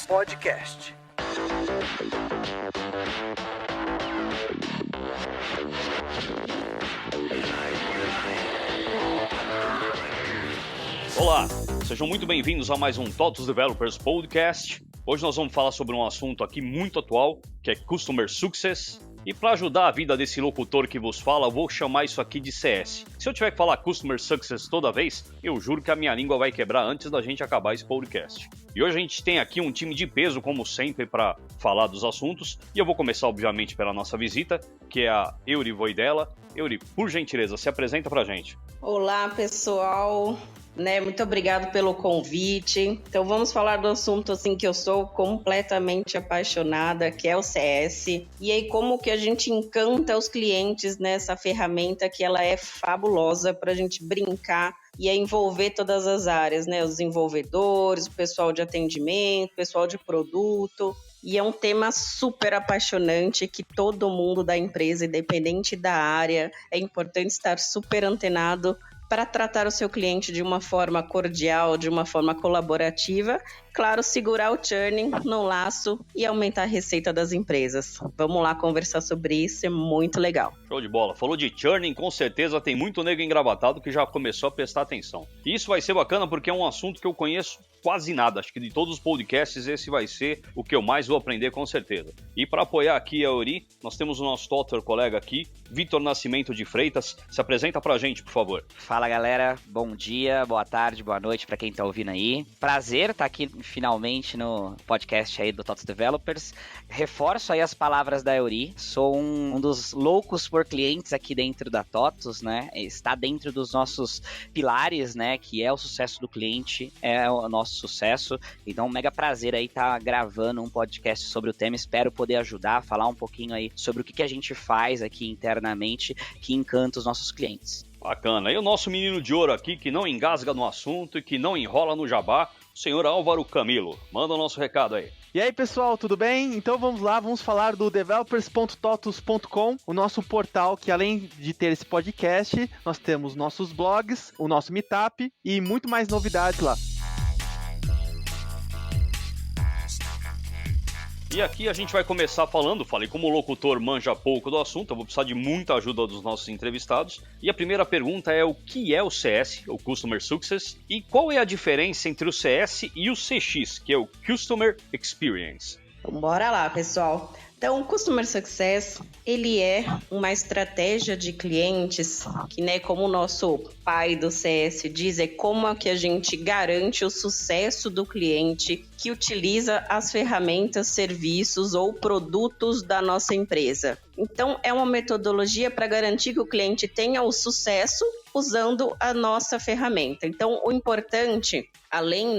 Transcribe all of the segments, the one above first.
Podcast. Olá, sejam muito bem-vindos a mais um TOTOS Developers Podcast. Hoje nós vamos falar sobre um assunto aqui muito atual, que é Customer Success. E para ajudar a vida desse locutor que vos fala, eu vou chamar isso aqui de CS. Se eu tiver que falar Customer Success toda vez, eu juro que a minha língua vai quebrar antes da gente acabar esse podcast. E hoje a gente tem aqui um time de peso, como sempre, para falar dos assuntos. E eu vou começar, obviamente, pela nossa visita, que é a Eury Voidella. Eury, por gentileza, se apresenta pra gente. Olá, pessoal. Muito obrigado pelo convite. Então vamos falar do assunto assim que eu sou completamente apaixonada, que é o CS. E aí como que a gente encanta os clientes nessa ferramenta que ela é fabulosa para a gente brincar e envolver todas as áreas, né? Os desenvolvedores, o pessoal de atendimento, o pessoal de produto. E é um tema super apaixonante que todo mundo da empresa, independente da área, é importante estar super antenado para tratar o seu cliente de uma forma cordial, de uma forma colaborativa. Claro, segurar o churning no laço e aumentar a receita das empresas. Vamos lá conversar sobre isso, é muito legal. Show de bola. Falou de churning, com certeza tem muito nego engravatado que já começou a prestar atenção. E isso vai ser bacana porque é um assunto que eu conheço quase nada. Acho que de todos os podcasts esse vai ser o que eu mais vou aprender com certeza. E para apoiar aqui a Eury, nós temos o nosso Totter colega aqui, Vitor Nascimento de Freitas. Se apresenta pra gente, por favor. Fala galera, bom dia, boa tarde, boa noite para quem tá ouvindo aí. Prazer estar aqui finalmente no podcast aí do TOTOS Developers. Reforço aí as palavras da Eury, sou um dos loucos por clientes aqui dentro da TOTOS, né? Está dentro dos nossos pilares, né? Que é o sucesso do cliente, é o nosso sucesso. Então, um mega prazer aí estar gravando um podcast sobre o tema. Espero poder ajudar, falar um pouquinho aí sobre o que a gente faz aqui internamente que encanta os nossos clientes. Bacana. E o nosso menino de ouro aqui, que não engasga no assunto e que não enrola no jabá, o senhor Álvaro Camilo. Manda o nosso recado aí. E aí, pessoal, tudo bem? Então vamos lá, vamos falar do developers.totos.com, o nosso portal que, além de ter esse podcast, nós temos nossos blogs, o nosso meetup e muito mais novidades lá. E aqui a gente vai começar falei como o locutor manja pouco do assunto, eu vou precisar de muita ajuda dos nossos entrevistados. E a primeira pergunta é o que é o CS, o Customer Success, e qual é a diferença entre o CS e o CX, que é o Customer Experience? Então, bora lá, pessoal. Então, o Customer Success, ele é uma estratégia de clientes que, como o nosso pai do CS diz, é como é que a gente garante o sucesso do cliente que utiliza as ferramentas, serviços ou produtos da nossa empresa. Então, é uma metodologia para garantir que o cliente tenha o sucesso usando a nossa ferramenta. Então, o importante, além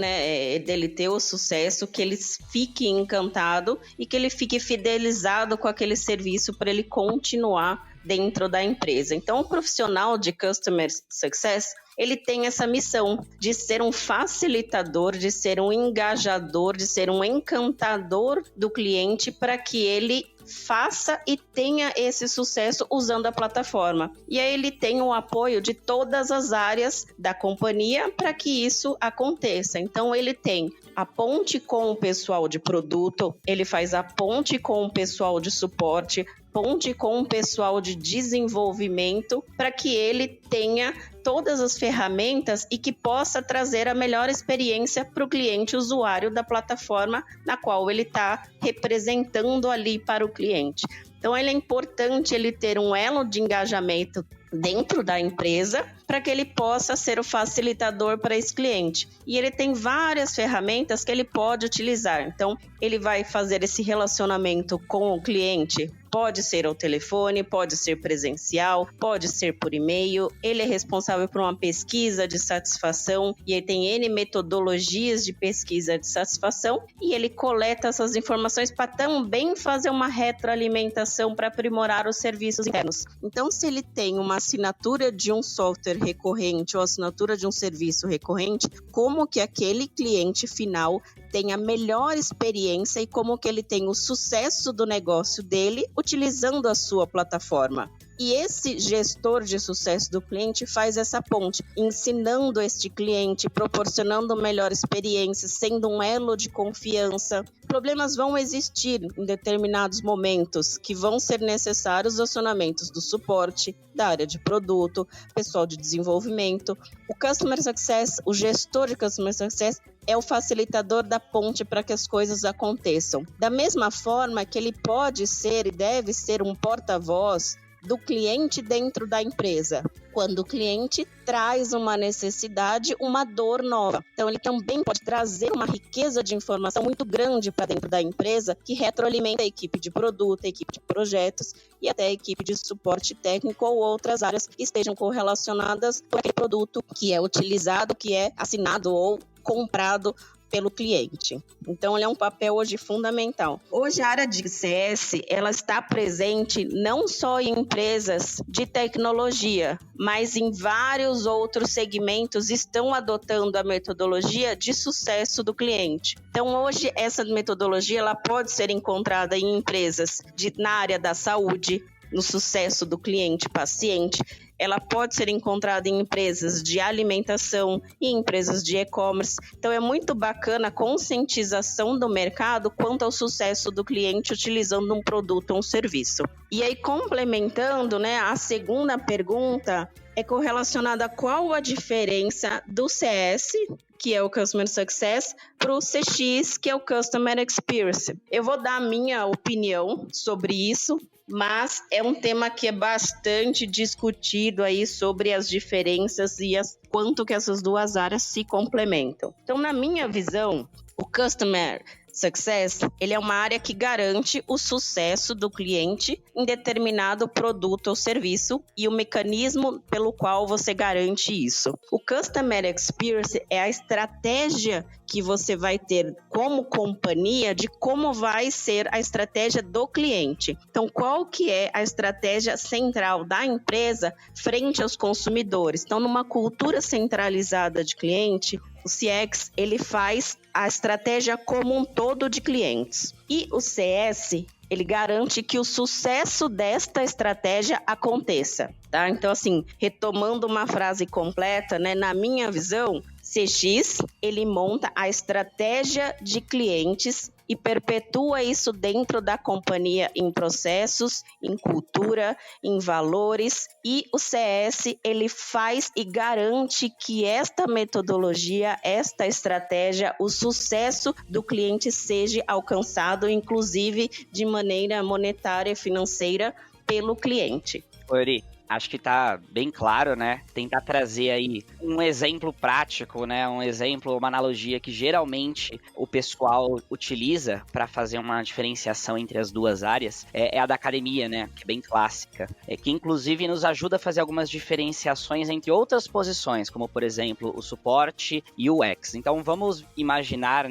dele ter o sucesso, que ele fique encantado e que ele fique fidelizado com aquele serviço para ele continuar dentro da empresa. Então, o profissional de Customer Success, ele tem essa missão de ser um facilitador, de ser um engajador, de ser um encantador do cliente para que ele faça e tenha esse sucesso usando a plataforma. E aí ele tem o apoio de todas as áreas da companhia para que isso aconteça. Então ele tem a ponte com o pessoal de produto, ele faz a ponte com o pessoal de suporte, ponte com o pessoal de desenvolvimento para que ele tenha todas as ferramentas e que possa trazer a melhor experiência para o cliente usuário da plataforma na qual ele está representando ali para o cliente. Então, é importante ele ter um elo de engajamento dentro da empresa para que ele possa ser o facilitador para esse cliente. E ele tem várias ferramentas que ele pode utilizar. Então, ele vai fazer esse relacionamento com o cliente. Pode ser ao telefone, pode ser presencial, pode ser por e-mail. Ele é responsável por uma pesquisa de satisfação e ele tem N metodologias de pesquisa de satisfação e ele coleta essas informações para também fazer uma retroalimentação para aprimorar os serviços internos. Então, se ele tem uma assinatura de um software recorrente ou assinatura de um serviço recorrente, como que aquele cliente final tem a melhor experiência e como que ele tem o sucesso do negócio dele utilizando a sua plataforma. E esse gestor de sucesso do cliente faz essa ponte, ensinando este cliente, proporcionando melhor experiência, sendo um elo de confiança. Problemas vão existir em determinados momentos que vão ser necessários os acionamentos do suporte, da área de produto, pessoal de desenvolvimento. O Customer Success, o gestor de Customer Success, é o facilitador da ponte para que as coisas aconteçam. Da mesma forma que ele pode ser e deve ser um porta-voz do cliente dentro da empresa, quando o cliente traz uma necessidade, uma dor nova. Então, ele também pode trazer uma riqueza de informação muito grande para dentro da empresa, que retroalimenta a equipe de produto, a equipe de projetos e até a equipe de suporte técnico ou outras áreas que estejam correlacionadas com aquele produto que é utilizado, que é assinado ou comprado pelo cliente. Então, ele é um papel hoje fundamental. Hoje, a área de CS, ela está presente não só em empresas de tecnologia, mas em vários outros segmentos estão adotando a metodologia de sucesso do cliente. Então, hoje, essa metodologia ela pode ser encontrada em empresas na área da saúde, no sucesso do cliente-paciente. Ela pode ser encontrada em empresas de alimentação e empresas de e-commerce. Então, é muito bacana a conscientização do mercado quanto ao sucesso do cliente utilizando um produto ou um serviço. E aí, complementando, a segunda pergunta é correlacionada a qual a diferença do CS, que é o Customer Success, para o CX, que é o Customer Experience. Eu vou dar a minha opinião sobre isso, mas é um tema que é bastante discutido aí sobre as diferenças e quanto que essas duas áreas se complementam. Então, na minha visão, o Customer Success, ele é uma área que garante o sucesso do cliente em determinado produto ou serviço e o mecanismo pelo qual você garante isso. O Customer Experience é a estratégia que você vai ter como companhia de como vai ser a estratégia do cliente. Então, qual que é a estratégia central da empresa frente aos consumidores? Então, numa cultura centralizada de cliente, o CX, ele faz a estratégia como um todo de clientes. E o CS, ele garante que o sucesso desta estratégia aconteça, tá? Então, assim, retomando uma frase completa, na minha visão, CX, ele monta a estratégia de clientes e perpetua isso dentro da companhia em processos, em cultura, em valores. E o CS, ele faz e garante que esta metodologia, esta estratégia, o sucesso do cliente seja alcançado, inclusive de maneira monetária e financeira, pelo cliente. Ori, acho que tá bem claro, Tentar trazer aí um exemplo prático, um exemplo, uma analogia que geralmente o pessoal utiliza para fazer uma diferenciação entre as duas áreas é a da academia, que é bem clássica, que inclusive nos ajuda a fazer algumas diferenciações entre outras posições, como por exemplo o suporte e o UX. Então vamos imaginar,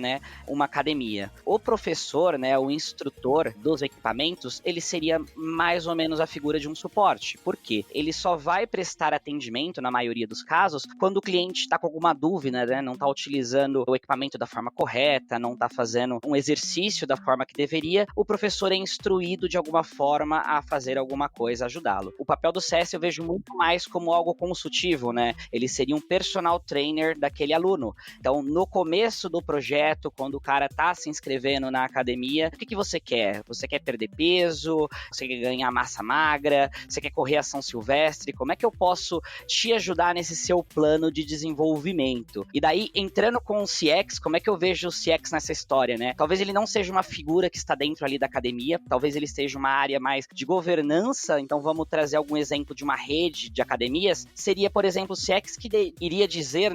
uma academia. O professor, o instrutor dos equipamentos, ele seria mais ou menos a figura de um suporte. Por quê? Ele só vai prestar atendimento, na maioria dos casos, quando o cliente está com alguma dúvida, não está utilizando o equipamento da forma correta, não está fazendo um exercício da forma que deveria, o professor é instruído de alguma forma a fazer alguma coisa, ajudá-lo. O papel do CS eu vejo muito mais como algo consultivo, Ele seria um personal trainer daquele aluno. Então, no começo do projeto, quando o cara está se inscrevendo na academia, o que você quer? Você quer perder peso? Você quer ganhar massa magra? Você quer correr ação silvestre? Como é que eu posso te ajudar nesse seu plano de desenvolvimento? E daí, entrando com o CX, como é que eu vejo o CX nessa história, Talvez ele não seja uma figura que está dentro ali da academia, talvez ele esteja uma área mais de governança, então vamos trazer algum exemplo de uma rede de academias, seria, por exemplo, o CX que iria dizer,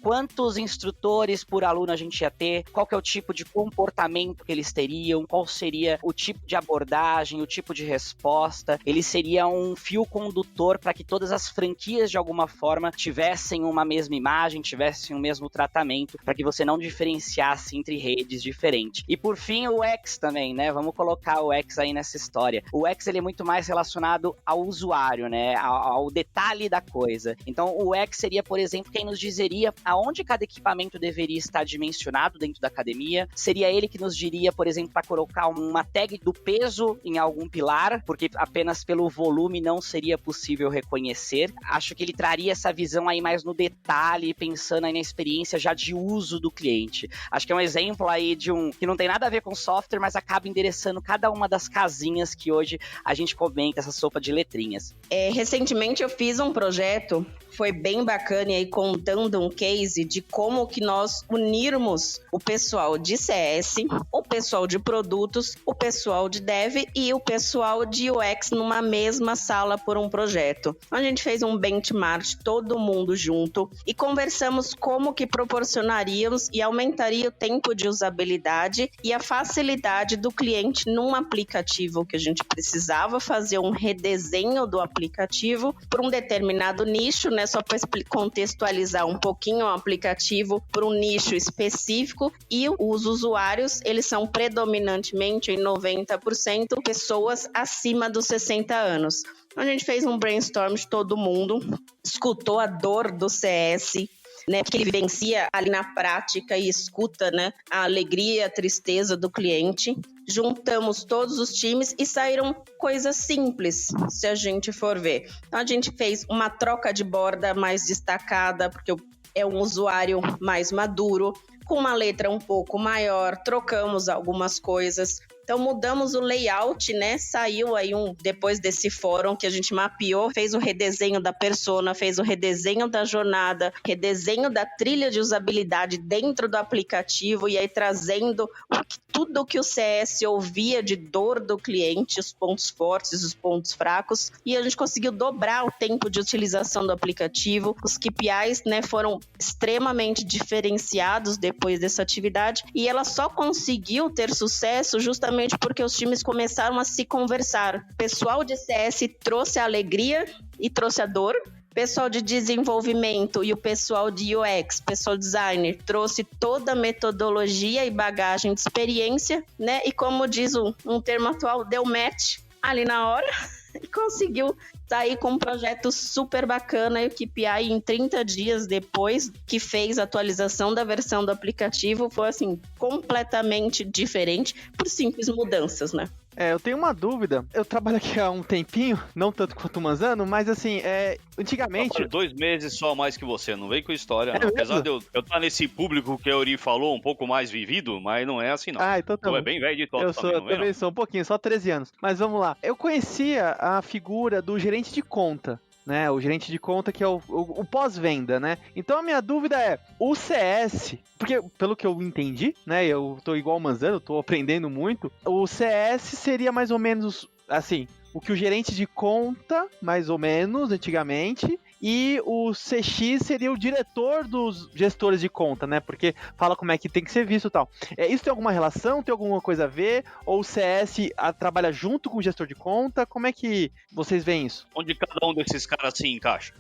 quantos instrutores por aluno a gente ia ter, qual que é o tipo de comportamento que eles teriam, qual seria o tipo de abordagem, o tipo de resposta, ele seria um fio condutor condutor para que todas as franquias, de alguma forma, tivessem uma mesma imagem, tivessem o mesmo tratamento, para que você não diferenciasse entre redes diferentes. E por fim, o UX também, né? Vamos colocar o UX aí nessa história. O UX, ele é muito mais relacionado ao usuário, né? Ao detalhe da coisa. Então, o UX seria, por exemplo, quem nos dizeria aonde cada equipamento deveria estar dimensionado dentro da academia. Seria ele que nos diria, por exemplo, para colocar uma tag do peso em algum pilar, porque apenas pelo volume não seria possível reconhecer. Acho que ele traria essa visão aí mais no detalhe, pensando aí na experiência já de uso do cliente. Acho que é um exemplo aí de que não tem nada a ver com software, mas acaba endereçando cada uma das casinhas que hoje a gente comenta, essa sopa de letrinhas. Recentemente eu fiz um projeto, foi bem bacana, e aí contando um case de como que nós unirmos o pessoal de CS, o pessoal de produtos, o pessoal de dev e o pessoal de UX numa mesma sala por um projeto. A gente fez um benchmark, todo mundo junto, e conversamos como que proporcionaríamos e aumentaria o tempo de usabilidade e a facilidade do cliente num aplicativo que a gente precisava fazer um redesenho do aplicativo para um determinado nicho, né? Só para contextualizar um pouquinho o aplicativo para um nicho específico, e os usuários, eles são predominantemente em 90% pessoas acima dos 60 anos. A gente fez um brainstorm de todo mundo, escutou a dor do CS, né, porque ele vivencia ali na prática e escuta, né, a alegria, a tristeza do cliente. Juntamos todos os times e saíram coisas simples, se a gente for ver. Então, a gente fez uma troca de borda mais destacada, porque é um usuário mais maduro, com uma letra um pouco maior, trocamos algumas coisas. Então mudamos o layout, né? Saiu aí depois desse fórum que a gente mapeou, fez o redesenho da persona, fez o redesenho da jornada, redesenho da trilha de usabilidade dentro do aplicativo, e aí trazendo tudo que o CS ouvia de dor do cliente, os pontos fortes, os pontos fracos, e a gente conseguiu dobrar o tempo de utilização do aplicativo. Os KPIs, né, foram extremamente diferenciados depois dessa atividade, e ela só conseguiu ter sucesso justamente porque os times começaram a se conversar. O pessoal de CS trouxe a alegria e trouxe a dor. O pessoal de desenvolvimento e o pessoal de UX, pessoal designer, trouxe toda a metodologia e bagagem de experiência, né? E como diz um termo atual, deu match ali na hora e conseguiu sair com um projeto super bacana, e o KPI em 30 dias depois que fez a atualização da versão do aplicativo foi assim, completamente diferente por simples mudanças, né? Eu tenho uma dúvida. Eu trabalho aqui há um tempinho, não tanto quanto o Manzano, mas assim, antigamente... 2 meses só a mais que você, não vem com história, não. Apesar de eu estar nesse público que a Euri falou, um pouco mais vivido, mas não é assim, não. Então tá bom. É bem velho de TOTOS também, Eu também sou um pouquinho, só 13 anos. Mas vamos lá. Eu conhecia a figura do gerente de conta, né? O gerente de conta que é o pós-venda, né? Então a minha dúvida é, o CS, porque pelo que eu entendi, né? Eu tô igual o Manzano, tô aprendendo muito. O CS seria mais ou menos, assim, o que o gerente de conta, mais ou menos, antigamente... E o CX seria o diretor dos gestores de conta, né? Porque fala como é que tem que ser visto e tal. Isso tem alguma relação? Tem alguma coisa a ver? Ou o CS trabalha junto com o gestor de conta? Como é que vocês veem isso? Onde cada um desses caras se encaixa?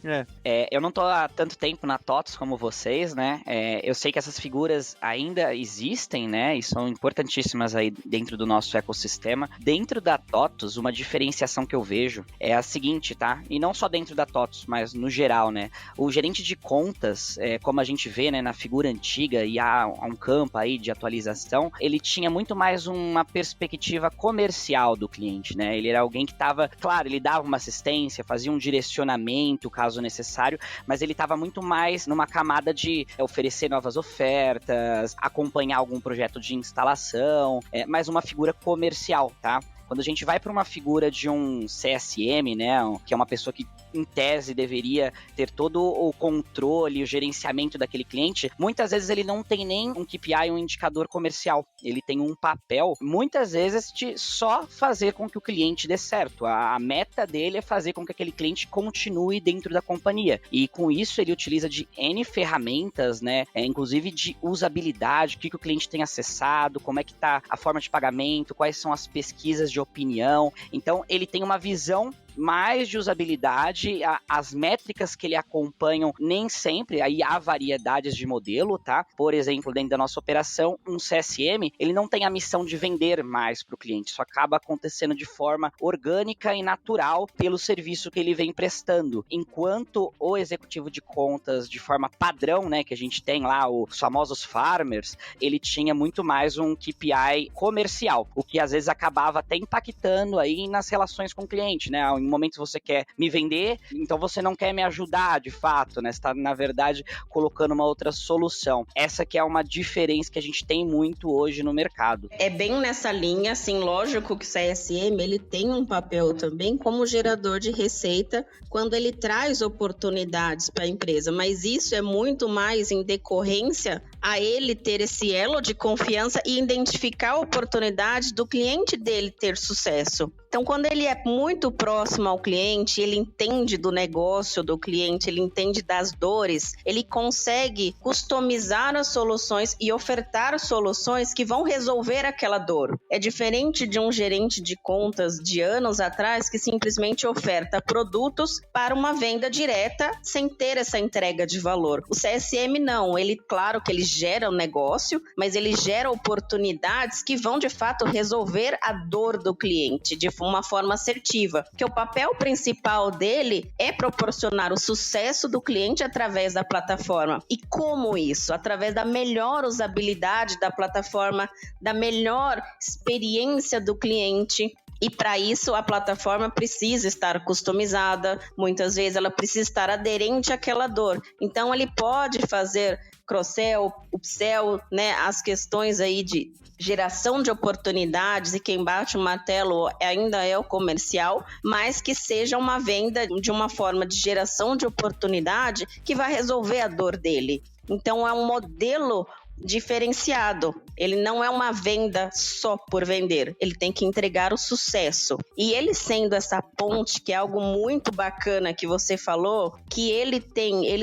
Eu não tô há tanto tempo na TOTOS como vocês, né? Eu sei que essas figuras ainda existem, né? E são importantíssimas aí dentro do nosso ecossistema. Dentro da TOTOS, uma diferenciação que eu vejo é a seguinte, tá? E não só dentro da TOTOS, mas no geral, né? O gerente de contas, como a gente vê, né, na figura antiga, e há um campo aí de atualização, ele tinha muito mais uma perspectiva comercial do cliente, né? Ele era alguém que estava, claro, ele dava uma assistência, fazia um direcionamento, caso necessário, mas ele estava muito mais numa camada de oferecer novas ofertas, acompanhar algum projeto de instalação, mais uma figura comercial, tá? Quando a gente vai para uma figura de um CSM, né, que é uma pessoa que, em tese, deveria ter todo o controle, o gerenciamento daquele cliente, muitas vezes ele não tem nem um KPI, um indicador comercial. Ele tem um papel, muitas vezes, de só fazer com que o cliente dê certo. A meta dele é fazer com que aquele cliente continue dentro da companhia. E com isso ele utiliza de N ferramentas, né, inclusive de usabilidade, o que o cliente tem acessado, como é que está a forma de pagamento, quais são as pesquisas de opinião. Então ele tem uma visão mais de usabilidade, as métricas que ele acompanham nem sempre, aí há variedades de modelo, tá? Por exemplo, dentro da nossa operação, um CSM, ele não tem a missão de vender mais para o cliente, isso acaba acontecendo de forma orgânica e natural pelo serviço que ele vem prestando, enquanto o executivo de contas, de forma padrão, né, que a gente tem lá, os famosos farmers, ele tinha muito mais um KPI comercial, o que às vezes acabava até impactando aí nas relações com o cliente, né? Em momentos você quer me vender, então você não quer me ajudar de fato, né? Você está, na verdade, colocando uma outra solução. Essa que é uma diferença que a gente tem muito hoje no mercado. É bem nessa linha, assim, lógico que o CSM, ele tem um papel também como gerador de receita quando ele traz oportunidades para a empresa, mas isso é muito mais em decorrência a ele ter esse elo de confiança e identificar oportunidades do cliente dele ter sucesso. Então, quando ele é muito próximo ao cliente, ele entende do negócio do cliente, ele entende das dores, ele consegue customizar as soluções e ofertar soluções que vão resolver aquela dor. É diferente de um gerente de contas de anos atrás que simplesmente oferta produtos para uma venda direta sem ter essa entrega de valor. O CSM não, ele, claro que ele gera um negócio, mas ele gera oportunidades que vão de fato resolver a dor do cliente de uma forma assertiva, que o papel principal dele é proporcionar o sucesso do cliente através da plataforma. E como isso? Através da melhor usabilidade da plataforma, da melhor experiência do cliente. E para isso a plataforma precisa estar customizada, muitas vezes ela precisa estar aderente àquela dor. Então ele pode fazer cross-sell, upsell, né, as questões aí de geração de oportunidades, e quem bate o martelo ainda é o comercial, mas que seja uma venda de uma forma de geração de oportunidade que vai resolver a dor dele. Então é um modelo diferenciado. Ele não é uma venda só por vender, ele tem que entregar o sucesso. E ele sendo essa ponte, que é algo muito bacana que você falou, que ele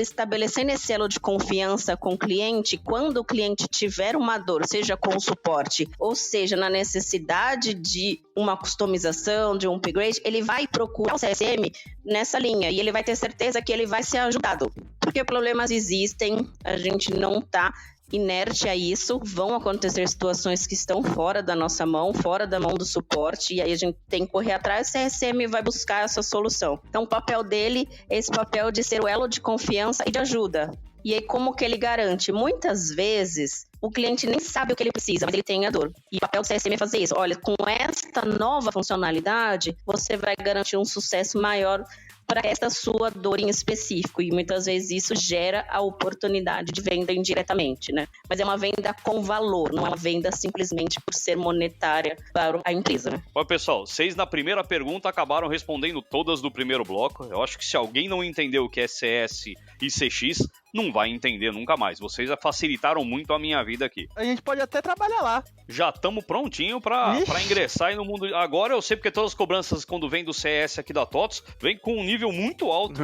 estabelecendo esse elo de confiança com o cliente, quando o cliente tiver uma dor, seja com o suporte, ou seja, na necessidade de uma customização, de um upgrade, ele vai procurar o CSM nessa linha e ele vai ter certeza que ele vai ser ajudado. Porque problemas existem, a gente não está inerte a isso, vão acontecer situações que estão fora da nossa mão, fora da mão do suporte, e aí a gente tem que correr atrás, o CSM vai buscar essa solução. Então o papel dele é esse papel de ser o elo de confiança e de ajuda. E aí como que ele garante? Muitas vezes o cliente nem sabe o que ele precisa, mas ele tem a dor. E o papel do CSM é fazer isso. Olha, com esta nova funcionalidade, você vai garantir um sucesso maior para esta sua dor em específico, e muitas vezes isso gera a oportunidade de venda indiretamente, né? Mas é uma venda com valor, não é uma venda simplesmente por ser monetária para a empresa, né? Ó, pessoal, vocês na primeira pergunta acabaram respondendo todas do primeiro bloco. Eu acho que se alguém não entendeu o que é CS e CX, não vai entender nunca mais. Vocês facilitaram muito a minha vida aqui. A gente pode até trabalhar lá. Já estamos prontinho pra ingressar aí no mundo. Agora eu sei porque todas as cobranças, quando vem do CS aqui da TOTOS, vem com um nível muito alto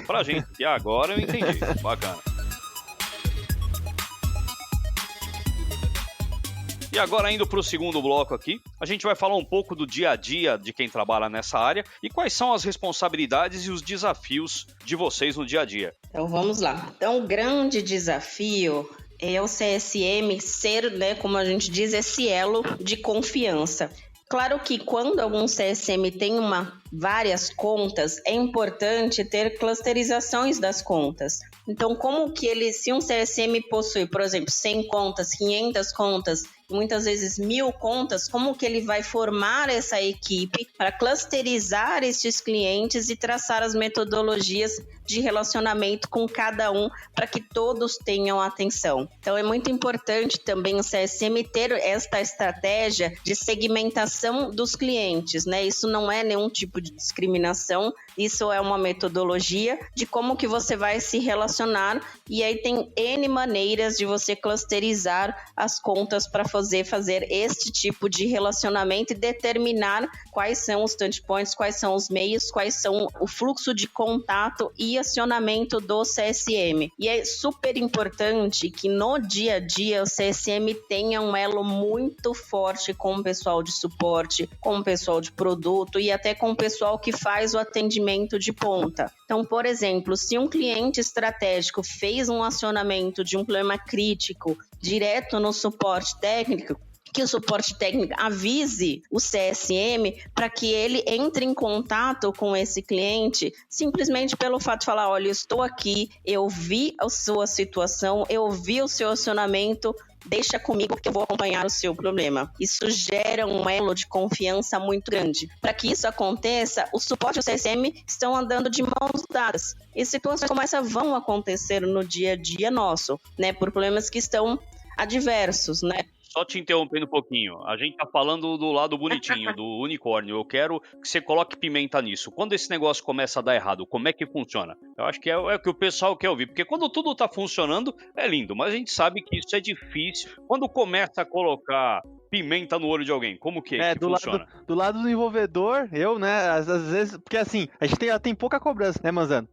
pra gente. E agora eu entendi. Bacana. E agora, indo para o segundo bloco aqui, a gente vai falar um pouco do dia a dia de quem trabalha nessa área e quais são as responsabilidades e os desafios de vocês no dia a dia. Então vamos lá. Então o grande desafio é o CSM ser, né, como a gente diz, esse elo de confiança. Claro que quando algum CSM tem várias contas, é importante ter clusterizações das contas. Então, como que se um CSM possui, por exemplo, 100 contas, 500 contas, muitas vezes 1000 contas, como que ele vai formar essa equipe para clusterizar esses clientes e traçar as metodologias de relacionamento com cada um para que todos tenham atenção. Então é muito importante também o CSM ter esta estratégia de segmentação dos clientes, né? Isso não é nenhum tipo de discriminação, isso é uma metodologia de como que você vai se relacionar, e aí tem N maneiras de você clusterizar as contas para fazer este tipo de relacionamento e determinar quais são os touch points, quais são os meios, quais são o fluxo de contato e e acionamento do CSM. E é super importante que no dia a dia o CSM tenha um elo muito forte com o pessoal de suporte, com o pessoal de produto e até com o pessoal que faz o atendimento de ponta. Então, por exemplo, se um cliente estratégico fez um acionamento de um problema crítico direto no suporte técnico, que o suporte técnico avise o CSM para que ele entre em contato com esse cliente, simplesmente pelo fato de falar, olha, eu estou aqui, eu vi a sua situação, eu vi o seu acionamento, deixa comigo que eu vou acompanhar o seu problema. Isso gera um elo de confiança muito grande. Para que isso aconteça, o suporte e o CSM estão andando de mãos dadas. E situações como essa vão acontecer no dia a dia nosso, né? Por problemas que estão adversos, né? Só te interrompendo um pouquinho, a gente tá falando do lado bonitinho, do unicórnio, eu quero que você coloque pimenta nisso. Quando esse negócio começa a dar errado, como é que funciona? Eu acho que é o que o pessoal quer ouvir, porque quando tudo tá funcionando, é lindo, mas a gente sabe que isso é difícil. Quando começa a colocar pimenta no olho de alguém, como que funciona? Do lado do desenvolvedor, eu, né, às vezes, porque assim, a gente tem pouca cobrança, né, Manzano?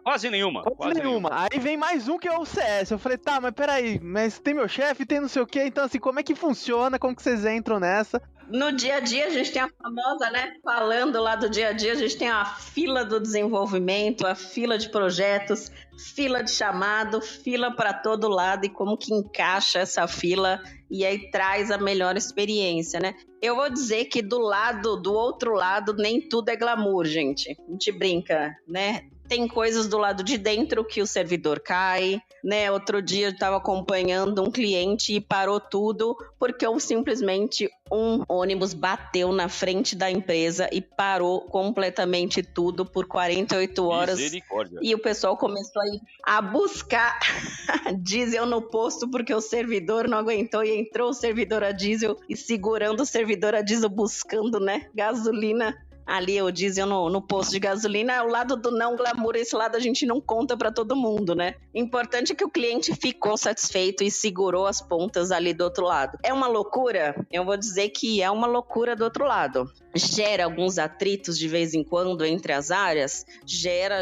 Quase nenhuma. Quase nenhuma. Aí vem mais um que é o CS. Eu falei, tá, mas peraí, mas tem meu chefe, tem não sei o quê. Então, assim, como é que funciona? Como que vocês entram nessa? No dia a dia, a gente tem a famosa, né? Falando lá do dia a dia, a gente tem a fila do desenvolvimento, a fila de projetos, fila de chamado, fila para todo lado e como que encaixa essa fila e aí traz a melhor experiência, né? Eu vou dizer que do outro lado, nem tudo é glamour, gente. A gente brinca, né? Tem coisas do lado de dentro que o servidor cai, né? Outro dia eu estava acompanhando um cliente e parou tudo porque simplesmente um ônibus bateu na frente da empresa e parou completamente tudo por 48 horas. Misericórdia. E o pessoal começou a buscar diesel no posto porque o servidor não aguentou e entrou o servidor a diesel e segurando o servidor a diesel buscando, né, gasolina. Ali o diesel no posto de gasolina é o lado do não glamour, esse lado a gente não conta para todo mundo, né? Importante é que o cliente ficou satisfeito e segurou as pontas ali do outro lado. É uma loucura? Eu vou dizer que é uma loucura do outro lado. Gera alguns atritos de vez em quando entre as áreas?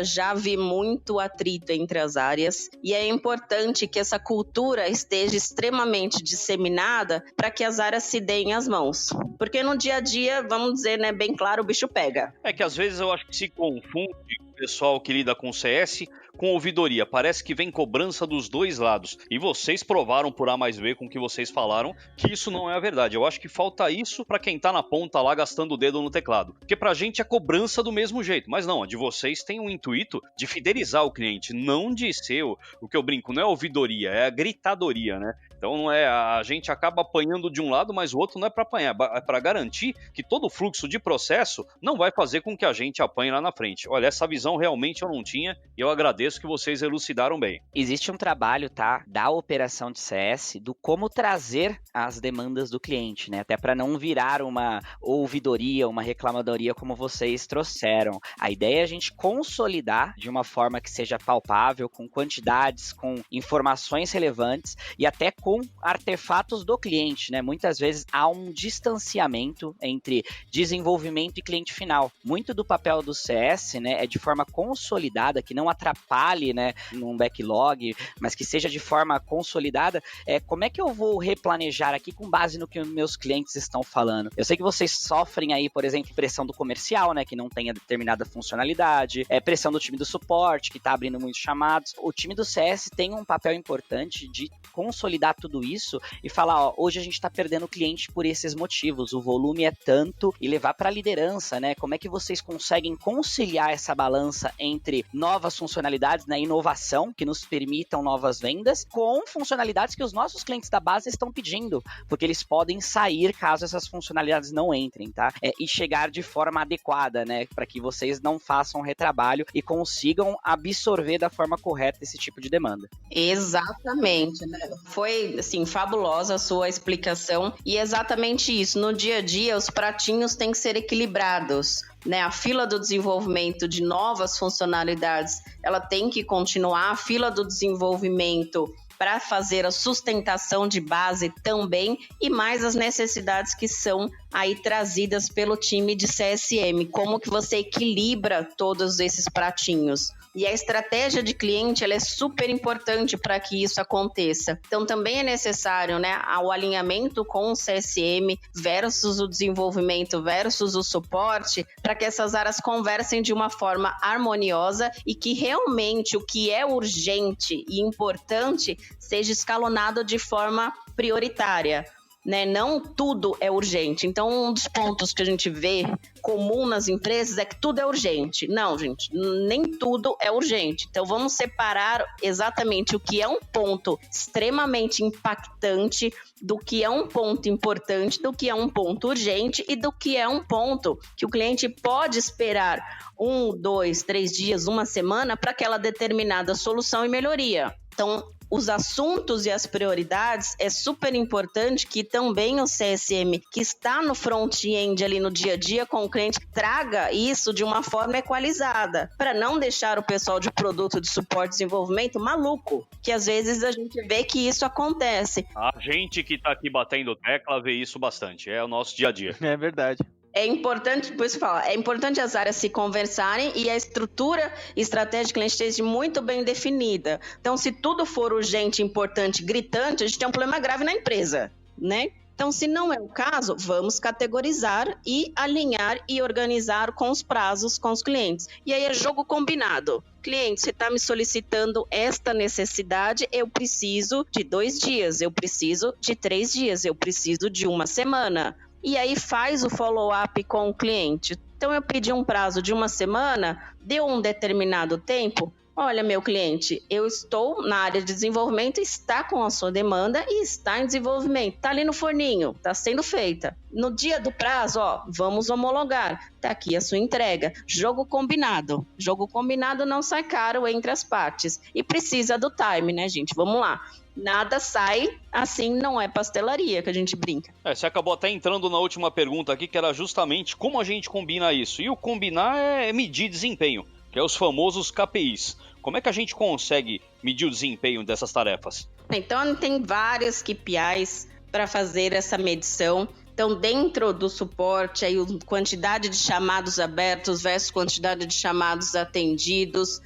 Já vi muito atrito entre as áreas e é importante que essa cultura esteja extremamente disseminada para que as áreas se deem as mãos. Porque no dia a dia, vamos dizer, né, bem claro, o bicho pega. É que às vezes eu acho que se confunde o pessoal que lida com CS com ouvidoria. Parece que vem cobrança dos dois lados. E vocês provaram por A mais B com o que vocês falaram que isso não é a verdade. Eu acho que falta isso pra quem tá na ponta lá gastando o dedo no teclado. Porque pra gente é cobrança do mesmo jeito. Mas não, a de vocês tem um intuito de fidelizar o cliente, não de ser o que eu brinco, não é ouvidoria, é a gritadoria, né? Então não é, a gente acaba apanhando de um lado, mas o outro não é para apanhar, é para garantir que todo o fluxo de processo não vai fazer com que a gente apanhe lá na frente. Olha, essa visão realmente eu não tinha e eu agradeço que vocês elucidaram bem. Existe um trabalho, tá, da operação de CS, do como trazer as demandas do cliente, né, até para não virar uma ouvidoria, uma reclamadoria como vocês trouxeram. A ideia é a gente consolidar de uma forma que seja palpável, com quantidades, com informações relevantes e até com artefatos do cliente, né? Muitas vezes há um distanciamento entre desenvolvimento e cliente final. Muito do papel do CS, né, é de forma consolidada, que não atrapalhe, né, num backlog, mas que seja de forma consolidada. Como é que eu vou replanejar aqui com base no que meus clientes estão falando? Eu sei que vocês sofrem aí, por exemplo, pressão do comercial, né, que não tenha determinada funcionalidade, pressão do time do suporte, que está abrindo muitos chamados. O time do CS tem um papel importante de consolidar tudo isso e falar, ó, hoje a gente está perdendo cliente por esses motivos, o volume é tanto, e levar para a liderança, né? Como é que vocês conseguem conciliar essa balança entre novas funcionalidades, né, inovação, que nos permitam novas vendas, com funcionalidades que os nossos clientes da base estão pedindo, porque eles podem sair caso essas funcionalidades não entrem, tá? E chegar de forma adequada, né, para que vocês não façam retrabalho e consigam absorver da forma correta esse tipo de demanda. Exatamente, né? Foi, assim, fabulosa a sua explicação e exatamente isso. No dia a dia, os pratinhos têm que ser equilibrados, né? A fila do desenvolvimento de novas funcionalidades, ela tem que continuar. A fila do desenvolvimento para fazer a sustentação de base também e mais as necessidades que são aí trazidas pelo time de CSM. Como que você equilibra todos esses pratinhos? E a estratégia de cliente, ela é super importante para que isso aconteça. Então, também é necessário, né, o alinhamento com o CSM versus o desenvolvimento versus o suporte, para que essas áreas conversem de uma forma harmoniosa e que realmente o que é urgente e importante seja escalonado de forma prioritária. Né? Não tudo é urgente. Então, um dos pontos que a gente vê comum nas empresas é que tudo é urgente. Não, gente, nem tudo é urgente. Então, vamos separar exatamente o que é um ponto extremamente impactante do que é um ponto importante, do que é um ponto urgente e do que é um ponto que o cliente pode esperar 1, 2, 3 dias, uma semana para aquela determinada solução e melhoria. Então, os assuntos e as prioridades, é super importante que também o CSM, que está no front-end ali no dia a dia com o cliente, traga isso de uma forma equalizada, para não deixar o pessoal de produto, de suporte e desenvolvimento maluco, que às vezes a gente vê que isso acontece. A gente que está aqui batendo tecla vê isso bastante, é o nosso dia a dia. É verdade. É importante, por isso fala, é importante as áreas se conversarem e a estrutura estratégica do cliente esteja muito bem definida. Então, se tudo for urgente, importante, gritante, a gente tem um problema grave na empresa, né? Então, se não é o caso, vamos categorizar e alinhar e organizar com os prazos com os clientes. E aí é jogo combinado. Cliente, você está me solicitando esta necessidade, eu preciso de 2 dias, eu preciso de 3 dias, eu preciso de 1 semana. E aí faz o follow-up com o cliente. Então, eu pedi um prazo de 1 semana, deu um determinado tempo. Olha, meu cliente, eu estou na área de desenvolvimento, está com a sua demanda e está em desenvolvimento. Está ali no forninho, está sendo feita. No dia do prazo, vamos homologar. Está aqui a sua entrega. Jogo combinado. Jogo combinado não sai caro entre as partes. E precisa do time, né, gente? Vamos lá. Nada sai, assim não é pastelaria, que a gente brinca. Você acabou até entrando na última pergunta aqui, que era justamente como a gente combina isso. E o combinar é medir desempenho, que é os famosos KPIs. Como é que a gente consegue medir o desempenho dessas tarefas? Então, tem vários KPIs para fazer essa medição. Então, dentro do suporte, aí, quantidade de chamados abertos versus quantidade de chamados atendidos,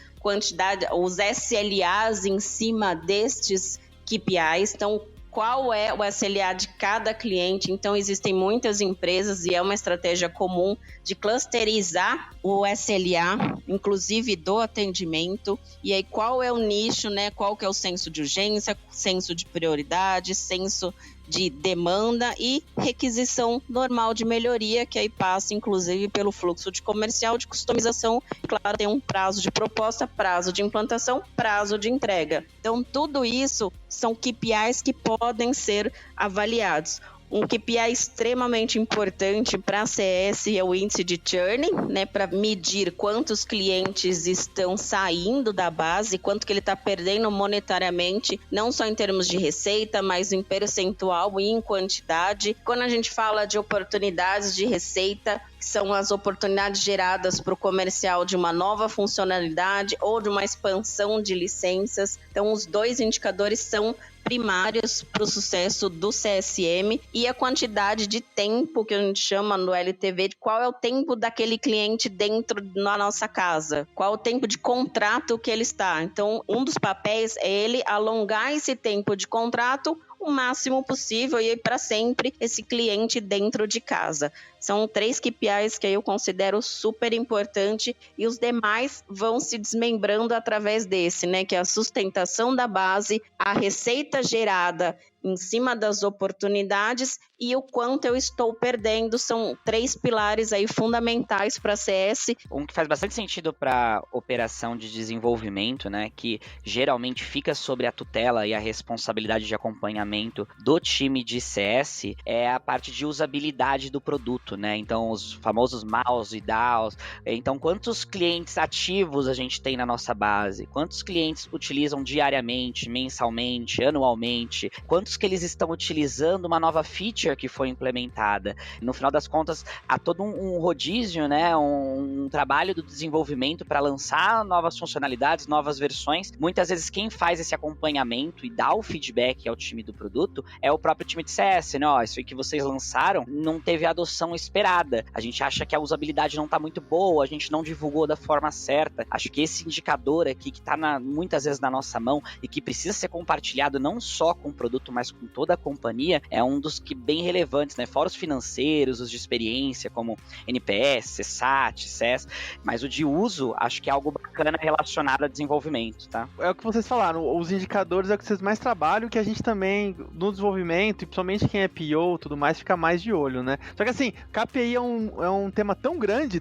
os SLAs em cima destes KPIs. Então, qual é o SLA de cada cliente? Então, existem muitas empresas e é uma estratégia comum de clusterizar o SLA, inclusive do atendimento. E aí, qual é o nicho, né? Qual que é o senso de urgência, senso de prioridade, senso de demanda e requisição normal de melhoria, que aí passa, inclusive, pelo fluxo de comercial, de customização. Claro, tem um prazo de proposta, prazo de implantação, prazo de entrega. Então, tudo isso são KPIs que podem ser avaliados. Um KPI extremamente importante para a CS é o índice de churn, né, para medir quantos clientes estão saindo da base, quanto que ele está perdendo monetariamente, não só em termos de receita, mas em percentual e em quantidade. Quando a gente fala de oportunidades de receita, que são as oportunidades geradas para o comercial de uma nova funcionalidade ou de uma expansão de licenças. Então, os 2 indicadores são primários para o sucesso do CSM e a quantidade de tempo que a gente chama no LTV, de qual é o tempo daquele cliente dentro da nossa casa, qual é o tempo de contrato que ele está. Então, um dos papéis é ele alongar esse tempo de contrato o máximo possível e para sempre esse cliente dentro de casa. São 3 KPIs que eu considero super importante e os demais vão se desmembrando através desse, né? Que é a sustentação da base, a receita gerada em cima das oportunidades e o quanto eu estou perdendo. São 3 pilares aí fundamentais para a CS. Um que faz bastante sentido para operação de desenvolvimento, né, que geralmente fica sobre a tutela e a responsabilidade de acompanhamento do time de CS, é a parte de usabilidade do produto, né? Então, os famosos mouse e DAOs. Então, quantos clientes ativos a gente tem na nossa base? Quantos clientes utilizam diariamente, mensalmente, anualmente? Quantos quantos que eles estão utilizando uma nova feature que foi implementada. No final das contas, há todo um rodízio, né, um trabalho do desenvolvimento para lançar novas funcionalidades, novas versões. Muitas vezes quem faz esse acompanhamento e dá o feedback ao time do produto é o próprio time de CS, né? Ó, isso aí que vocês lançaram não teve a adoção esperada. A gente acha que a usabilidade não está muito boa, a gente não divulgou da forma certa. Acho que esse indicador aqui que está muitas vezes na nossa mão e que precisa ser compartilhado não só com o produto, mas com toda a companhia, é um dos que bem relevantes, né? Fora os financeiros, os de experiência, como NPS, CSAT, CES, mas o de uso, acho que é algo bacana relacionado a desenvolvimento, tá? É o que vocês falaram, os indicadores é o que vocês mais trabalham, que a gente também, no desenvolvimento, e principalmente quem é PO e tudo mais, fica mais de olho, né? Só que assim, KPI é um tema tão grande,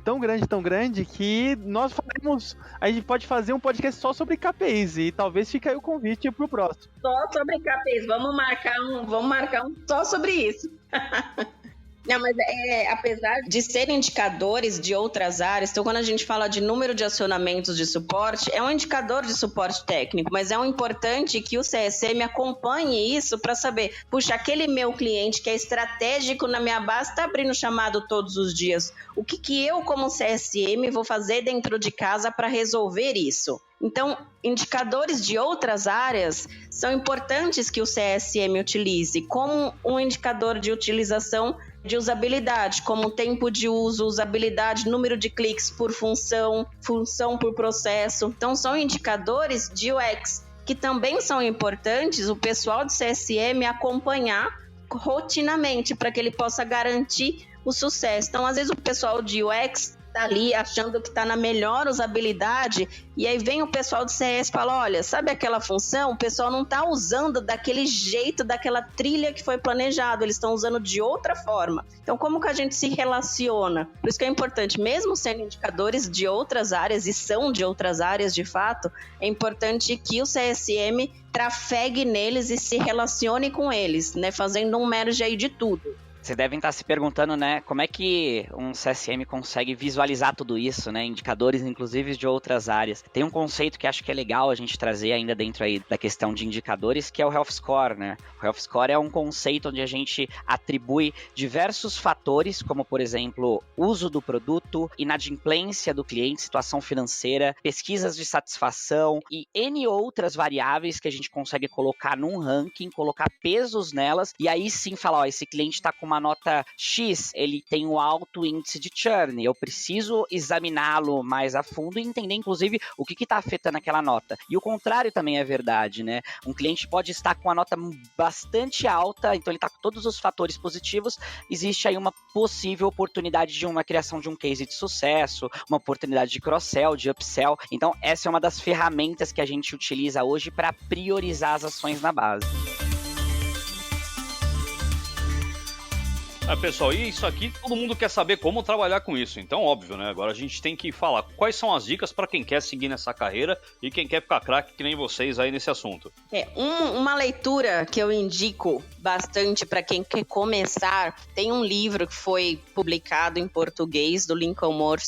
que nós faremos, a gente pode fazer um podcast só sobre KPIs, e talvez fique aí o convite pro próximo. Só sobre KPIs, vamos marcar um só sobre isso. Não, mas apesar de serem indicadores de outras áreas, então quando a gente fala de número de acionamentos de suporte, é um indicador de suporte técnico, mas é importante que o CSM acompanhe isso para saber, puxa, aquele meu cliente que é estratégico na minha base está abrindo chamado todos os dias. O que eu, como CSM, vou fazer dentro de casa para resolver isso? Então, indicadores de outras áreas são importantes que o CSM utilize, como um indicador de utilização de usabilidade, como tempo de uso, usabilidade, número de cliques por função por processo. Então, são indicadores de UX que também são importantes o pessoal de CSM acompanhar rotinamente para que ele possa garantir o sucesso. Então, às vezes, o pessoal de UX tá ali achando que tá na melhor usabilidade e aí vem o pessoal do CS e fala, olha, sabe aquela função? O pessoal não tá usando daquele jeito, daquela trilha que foi planejado, eles estão usando de outra forma. Então, como que a gente se relaciona? Por isso que é importante, mesmo sendo indicadores de outras áreas e são de outras áreas de fato, é importante que o CSM trafegue neles e se relacione com eles, né? Fazendo um merge aí de tudo. Vocês devem estar se perguntando, né, como é que um CSM consegue visualizar tudo isso, né, indicadores inclusive de outras áreas. Tem um conceito que acho que é legal a gente trazer ainda dentro aí da questão de indicadores, que é o Health Score, né. O Health Score é um conceito onde a gente atribui diversos fatores, como por exemplo, uso do produto, inadimplência do cliente, situação financeira, pesquisas de satisfação e N outras variáveis que a gente consegue colocar num ranking, colocar pesos nelas e aí sim falar, ó, esse cliente está com uma nota X, ele tem um alto índice de churn, eu preciso examiná-lo mais a fundo e entender, inclusive, o que está afetando aquela nota. E o contrário também é verdade, né? Um cliente pode estar com uma nota bastante alta, então ele está com todos os fatores positivos, existe aí uma possível oportunidade de uma criação de um case de sucesso, uma oportunidade de cross-sell, de upsell. Então, essa é uma das ferramentas que a gente utiliza hoje para priorizar as ações na base. Pessoal, e isso aqui, todo mundo quer saber como trabalhar com isso. Então, óbvio, né? Agora a gente tem que falar quais são as dicas para quem quer seguir nessa carreira e quem quer ficar craque que nem vocês aí nesse assunto. Uma leitura que eu indico bastante para quem quer começar, tem um livro que foi publicado em português do Lincoln Moore,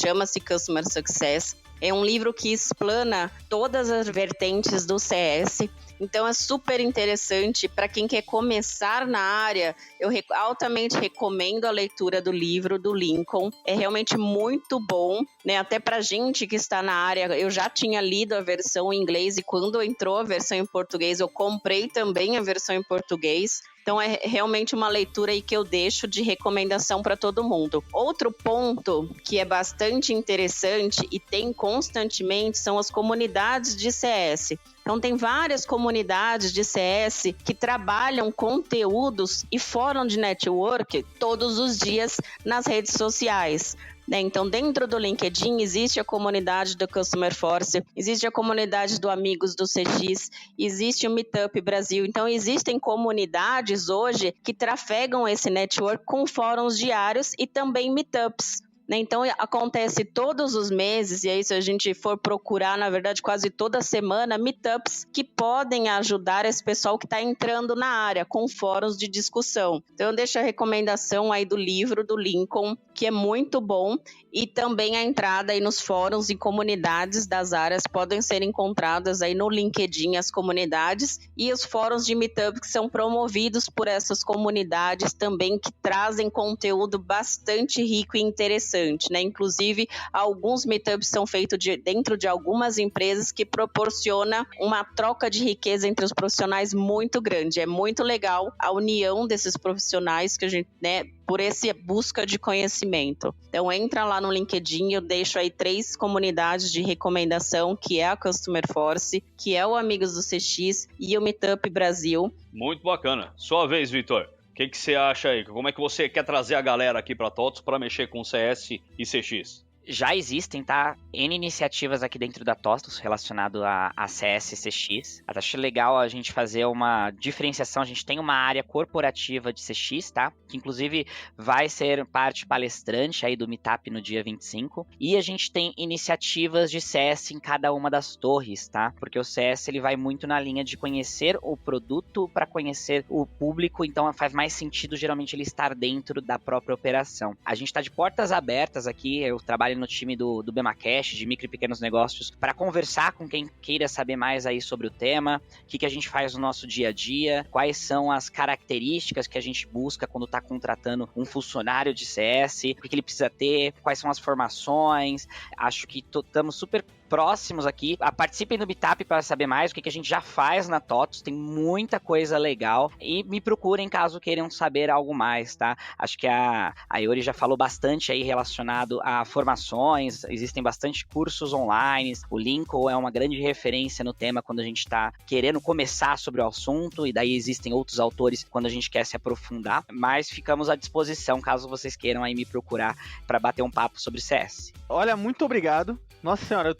chama-se Customer Success. É um livro que explana todas as vertentes do CS. Então é super interessante para quem quer começar na área. Eu altamente recomendo a leitura do livro do Lincoln. É realmente muito bom, né? Até para gente que está na área. Eu já tinha lido a versão em inglês e quando entrou a versão em português, eu comprei também a versão em português. Então é realmente uma leitura aí que eu deixo de recomendação para todo mundo. Outro ponto que é bastante interessante e tem constantemente são as comunidades de CS. Então tem várias comunidades de CS que trabalham conteúdos e fórum de network todos os dias nas redes sociais. Então, dentro do LinkedIn, existe a comunidade do Customer Force, existe a comunidade do Amigos do CX, existe o Meetup Brasil. Então, existem comunidades hoje que trafegam esse network com fóruns diários e também meetups. Então, acontece todos os meses, e aí se a gente for procurar, na verdade, quase toda semana, meetups que podem ajudar esse pessoal que está entrando na área, com fóruns de discussão. Então, eu deixo a recomendação aí do livro do Lincoln, que é muito bom. E também a entrada aí nos fóruns e comunidades das áreas podem ser encontradas aí no LinkedIn, as comunidades, e os fóruns de Meetup que são promovidos por essas comunidades também, que trazem conteúdo bastante rico e interessante, né? Inclusive, alguns Meetups são feitos dentro de algumas empresas, que proporciona uma troca de riqueza entre os profissionais muito grande. É muito legal a união desses profissionais que a gente, né, por essa busca de conhecimento. Então entra lá no LinkedIn, eu deixo aí 3 comunidades de recomendação, que é a Customer Force, que é o Amigos do CX e o Meetup Brasil. Muito bacana. Sua vez, Vitor. O que você acha aí? Como é que você quer trazer a galera aqui para TOTOS para mexer com CS e CX? Já existem, tá? N iniciativas aqui dentro da TOTOS relacionado a CS e CX. Acho legal a gente fazer uma diferenciação. A gente tem uma área corporativa de CX, tá? Que inclusive vai ser parte palestrante aí do Meetup no dia 25. E a gente tem iniciativas de CS em cada uma das torres, tá? Porque o CS ele vai muito na linha de conhecer o produto para conhecer o público. Então faz mais sentido geralmente ele estar dentro da própria operação. A gente tá de portas abertas aqui. Eu trabalho no time do BemaCash, de micro e pequenos negócios, para conversar com quem queira saber mais aí sobre o tema, o que a gente faz no nosso dia a dia, quais são as características que a gente busca quando está contratando um funcionário de CS, o que ele precisa ter, quais são as formações. Acho que estamos super próximos aqui. Participem do Meetup para saber mais o que a gente já faz na TOTOS. Tem muita coisa legal. E me procurem caso queiram saber algo mais, tá? Acho que a Iori já falou bastante aí relacionado a formações. Existem bastante cursos online. O Lincoln é uma grande referência no tema quando a gente está querendo começar sobre o assunto. E daí existem outros autores quando a gente quer se aprofundar. Mas ficamos à disposição caso vocês queiram aí me procurar para bater um papo sobre CS. Olha, muito obrigado. Nossa senhora,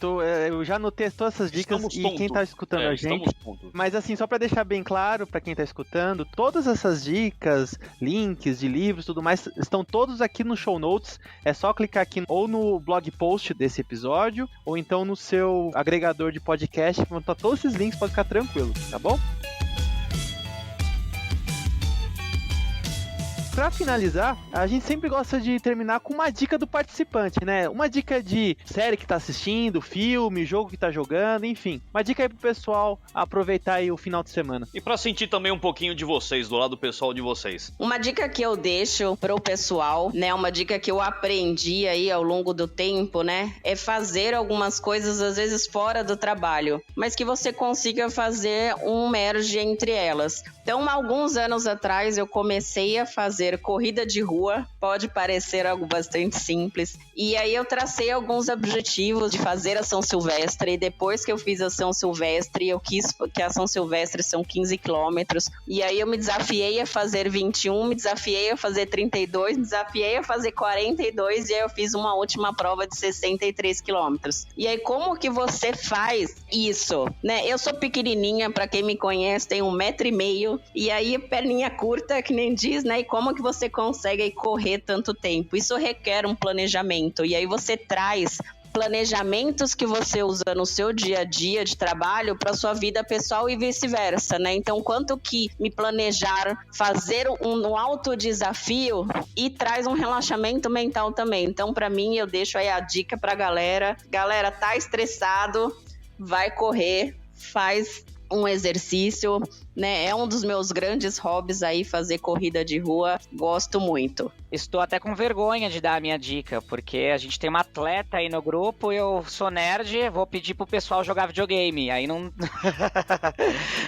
eu já anotei todas essas dicas. E quem tá escutando a gente. Mas assim, só pra deixar bem claro pra quem tá escutando, todas essas dicas, links de livros, tudo mais, estão todos aqui no show notes. É só clicar aqui ou no blog post desse episódio, ou então no seu agregador de podcast, vão estar todos esses links, pode ficar tranquilo, tá bom? Pra finalizar, a gente sempre gosta de terminar com uma dica do participante, né? Uma dica de série que tá assistindo, filme, jogo que tá jogando, enfim. Uma dica aí pro pessoal aproveitar aí o final de semana. E pra sentir também um pouquinho de vocês, do lado pessoal de vocês. Uma dica que eu deixo pro pessoal, né? Uma dica que eu aprendi aí ao longo do tempo, né? É fazer algumas coisas, às vezes, fora do trabalho, mas que você consiga fazer um merge entre elas. Então, alguns anos atrás, eu comecei a fazer corrida de rua. Pode parecer algo bastante simples. E aí eu tracei alguns objetivos de fazer a São Silvestre. E depois que eu fiz a São Silvestre, eu quis que a São Silvestre são 15 quilômetros. E aí eu me desafiei a fazer 21, me desafiei a fazer 32, me desafiei a fazer 42. E aí eu fiz uma última prova de 63 quilômetros. E aí como que você faz isso? Né? Eu sou pequenininha, pra quem me conhece, tenho 1,5 m. E aí perninha curta, que nem diz, né? E como que você consegue aí correr tanto tempo? Isso requer um planejamento. E aí você traz planejamentos que você usa no seu dia a dia de trabalho para sua vida pessoal e vice-versa, né? Então, quanto que me planejar, fazer um alto desafio e traz um relaxamento mental também. Então, para mim, eu deixo aí a dica pra galera. Galera, tá estressado? Vai correr, faz um exercício, né? É um dos meus grandes hobbies aí, fazer corrida de rua. Gosto muito. Estou até com vergonha de dar a minha dica, porque a gente tem uma atleta aí no grupo, eu sou nerd, vou pedir pro pessoal jogar videogame, aí não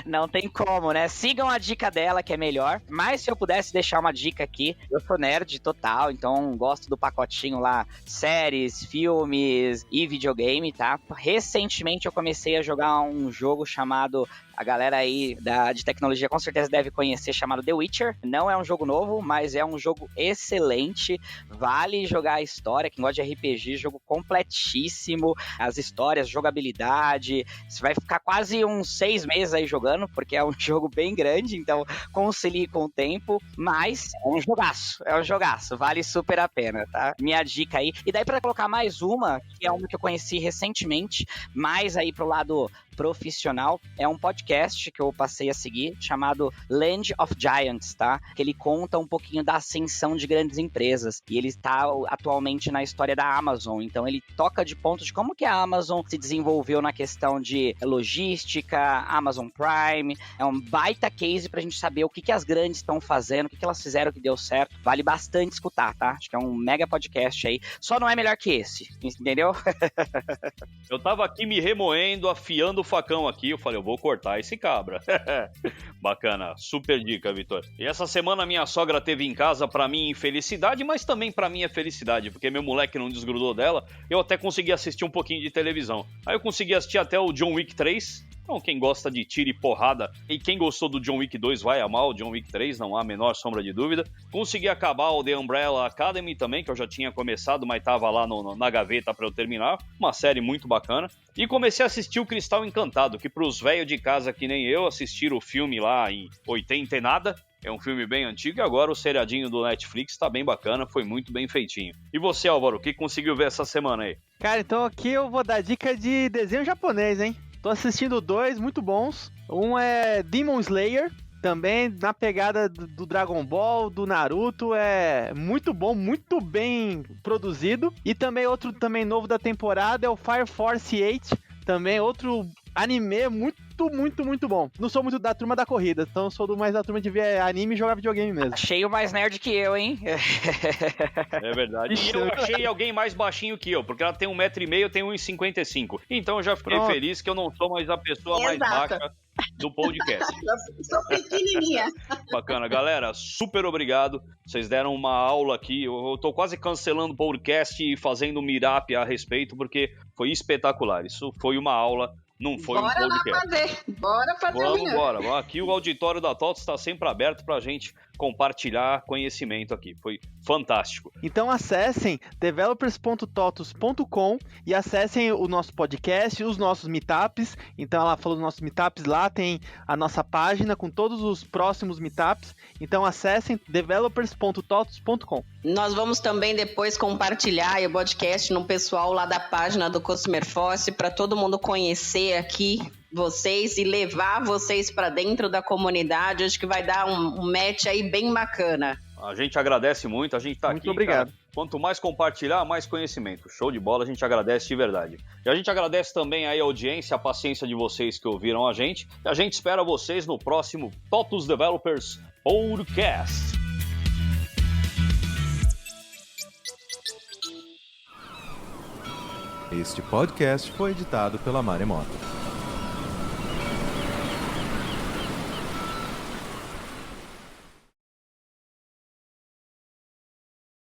não tem como, né? Sigam a dica dela, que é melhor, mas se eu pudesse deixar uma dica aqui, eu sou nerd total, então gosto do pacotinho lá, séries, filmes e videogame, tá? Recentemente eu comecei a jogar um jogo chamado, a galera aí de tecnologia com certeza deve conhecer, chamado The Witcher. Não é um jogo novo, mas é um jogo excelente. Vale jogar a história. Quem gosta de RPG, jogo completíssimo. As histórias, jogabilidade. Você vai ficar quase uns 6 meses aí jogando, porque é um jogo bem grande, então concilie com o tempo. Mas é um jogaço. Vale super a pena, tá? Minha dica aí. E daí pra colocar mais uma, que é uma que eu conheci recentemente, mais aí pro lado profissional, é um podcast que eu passei a seguir, chamado Land of Giants, tá? Que ele conta um pouquinho da ascensão de grandes empresas, e ele está atualmente na história da Amazon, então ele toca de pontos de como que a Amazon se desenvolveu na questão de logística, Amazon Prime, é um baita case pra gente saber o que as grandes estão fazendo, o que elas fizeram que deu certo, vale bastante escutar, tá? Acho que é um mega podcast aí, só não é melhor que esse, entendeu? Eu tava aqui me remoendo, afiando o facão aqui, eu falei, eu vou cortar esse cabra. Bacana, super dica, Vitor. E essa semana minha sogra teve em casa, pra mim, infelicidade, mas também pra mim é felicidade, porque meu moleque não desgrudou dela, eu até consegui assistir um pouquinho de televisão. Aí eu consegui assistir até o John Wick 3, então quem gosta de tiro e porrada, e quem gostou do John Wick 2 vai amar o John Wick 3, não há a menor sombra de dúvida. Consegui acabar o The Umbrella Academy também, que eu já tinha começado, mas tava lá na gaveta pra eu terminar, uma série muito bacana. E comecei a assistir o Cristal Encantado, que pros velhos de casa que nem eu assistiram o filme lá em 80 e nada. É um filme bem antigo e agora o seriadinho do Netflix tá bem bacana, foi muito bem feitinho. E você, Álvaro, o que conseguiu ver essa semana aí? Cara, então aqui eu vou dar dica de desenho japonês, hein? Tô assistindo 2 muito bons. Um é Demon Slayer, também na pegada do Dragon Ball, do Naruto, é muito bom, muito bem produzido. E também outro também novo da temporada é o Fire Force 8, também outro anime muito bom. Não sou muito da turma da corrida, então sou mais da turma de ver anime e jogar videogame mesmo. Achei o mais nerd que eu, hein? É verdade. E eu achei alguém mais baixinho que eu, porque ela tem 1,5 m, eu tenho 1,55 m. Então eu já fiquei feliz que eu não sou mais a pessoa mais baixa do podcast. Sou pequenininha. Bacana, galera, super obrigado. Vocês deram uma aula aqui. Eu tô quase cancelando o podcast e fazendo um meetup a respeito, porque foi espetacular. Isso foi uma aula. Não foi um podcast. Bora fazer. Bora. Aqui o auditório da TOTOS está sempre aberto pra gente compartilhar conhecimento aqui. Foi fantástico. Então acessem developers.totos.com e acessem o nosso podcast, os nossos meetups. Então ela falou dos nossos meetups, lá tem a nossa página com todos os próximos meetups. Então acessem developers.totos.com. Nós vamos também depois compartilhar o podcast no pessoal lá da página do Customer Force para todo mundo conhecer aqui vocês e levar vocês para dentro da comunidade. Acho que vai dar um match aí bem bacana. A gente agradece muito, a gente tá aqui. Muito obrigado. Cara, quanto mais compartilhar, mais conhecimento. Show de bola, a gente agradece de verdade. E a gente agradece também aí a audiência, a paciência de vocês que ouviram a gente. E a gente espera vocês no próximo TOTOS Developers Podcast. Este podcast foi editado pela Maremoto.